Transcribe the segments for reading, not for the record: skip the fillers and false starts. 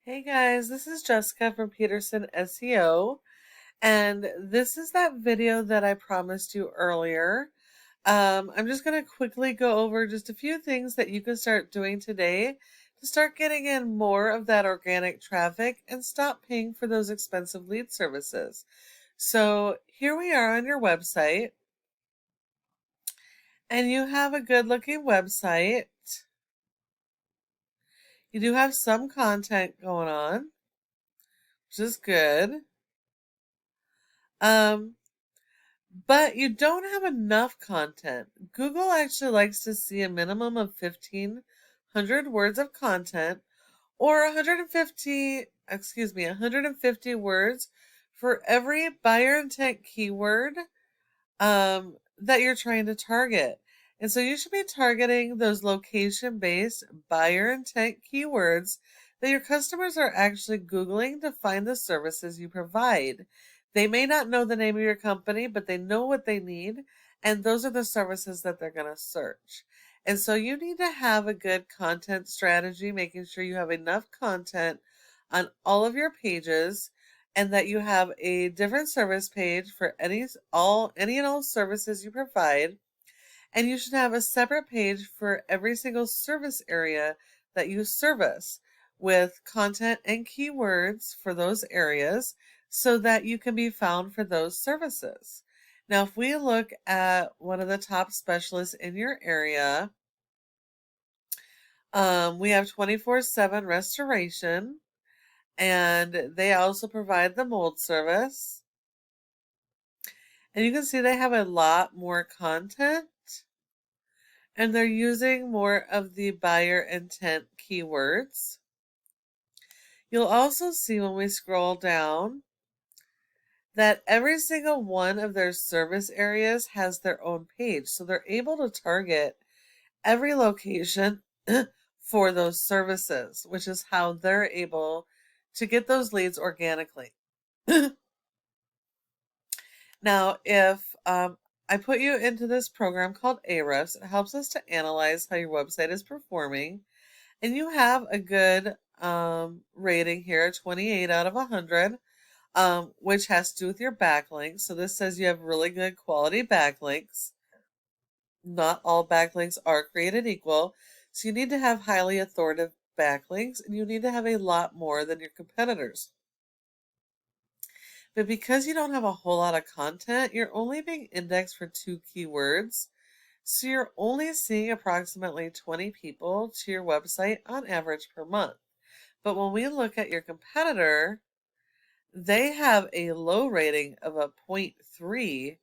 Hey guys, this is Jessica from Peterson SEO, and this is that video that I promised you earlier. I'm just going to quickly go over just a few things that you can start doing today to start getting in more of that organic traffic and stop paying for those expensive lead services. So here we are on your website, and you have a good looking website. You do have some content going on, which is good. Um, But you don't have enough content. Google actually likes to see a minimum of 1,500 words of content or 150 words for every buyer intent keyword that you're trying to target. And so you should be targeting those location-based buyer intent keywords that your customers are actually Googling to find the services you provide. They may not know the name of your company, but they know what they need, and those are the services that they're going to search. And so you need to have a good content strategy, making sure you have enough content on all of your pages and that you have a different service page for any and all services you provide, and you should have a separate page for every single service area that you service with content and keywords for those areas so that you can be found for those services. Now, if we look at one of the top specialists in your area, we have 24/7 restoration, and they also provide the mold service. And you can see they have a lot more content and they're using more of the buyer intent keywords. You'll also see when we scroll down that every single one of their service areas has their own page. So they're able to target every location for those services, which is how they're able to get those leads organically. Now, if I put you into this program called Ahrefs, it helps us to analyze how your website is performing. And you have a good rating here, 28 out of 100, which has to do with your backlinks. So this says you have really good quality backlinks. Not all backlinks are created equal. So you need to have highly authoritative backlinks, and you need to have a lot more than your competitors. But because you don't have a whole lot of content, you're only being indexed for 2 keywords. So you're only seeing approximately 20 people to your website on average per month. But when we look at your competitor, they have a low rating of a 0.3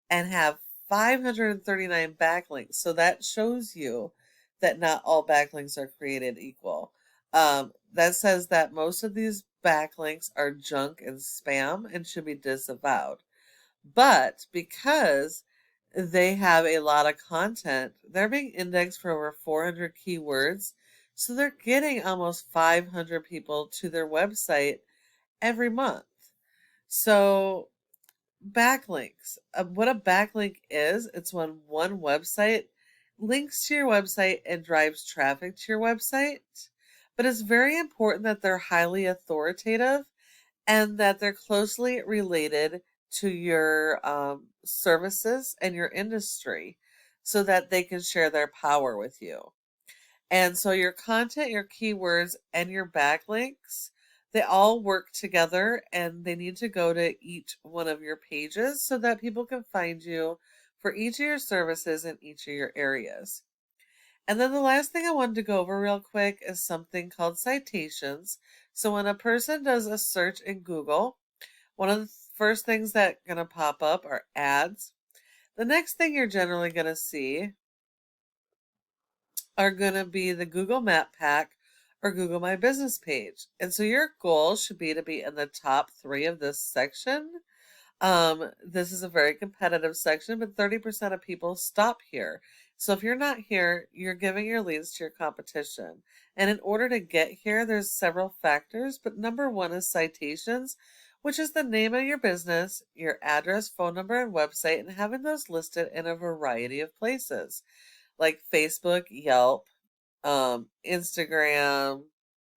and have 539 backlinks. So that shows you that not all backlinks are created equal. That says that most of these backlinks are junk and spam and should be disavowed. But because they have a lot of content, they're being indexed for over 400 keywords. So they're getting almost 500 people to their website every month. So backlinks. What a backlink is, it's when one website links to your website and drives traffic to your website. But it's very important that they're highly authoritative and that they're closely related to your services and your industry so that they can share their power with you. And so your content, your keywords, and your backlinks, they all work together and they need to go to each one of your pages so that people can find you for each of your services in each of your areas. And then the last thing I wanted to go over real quick is something called citations. So when a person does a search in Google, one of the first things that are going to pop up are ads. The next thing you're generally going to see are going to be the Google Map Pack or Google My Business page. And so your goal should be to be in the top 3 of this section. This is a very competitive section, but 30% of people stop here. So if you're not here, you're giving your leads to your competition. And in order to get here, there's several factors, but number 1 is citations, which is the name of your business, your address, phone number, and website, and having those listed in a variety of places like Facebook, Yelp, Instagram,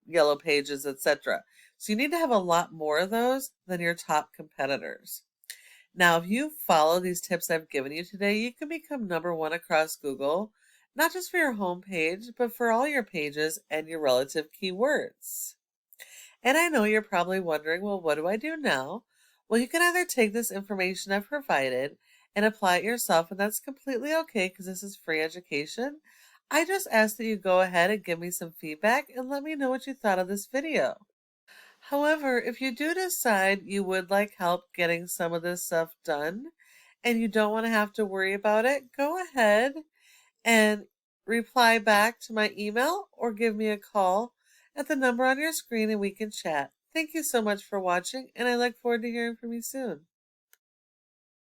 yellow pages, etc. So you need to have a lot more of those than your top competitors. Now, if you follow these tips I've given you today, you can become number one across Google, not just for your homepage, but for all your pages and your relative keywords. And I know you're probably wondering, well, what do I do now? Well, you can either take this information I've provided and apply it yourself, and that's completely okay because this is free education. I just ask that you go ahead and give me some feedback and let me know what you thought of this video. However, if you do decide you would like help getting some of this stuff done and you don't want to have to worry about it, go ahead and reply back to my email or give me a call at the number on your screen and we can chat. Thank you so much for watching, and I look forward to hearing from you soon.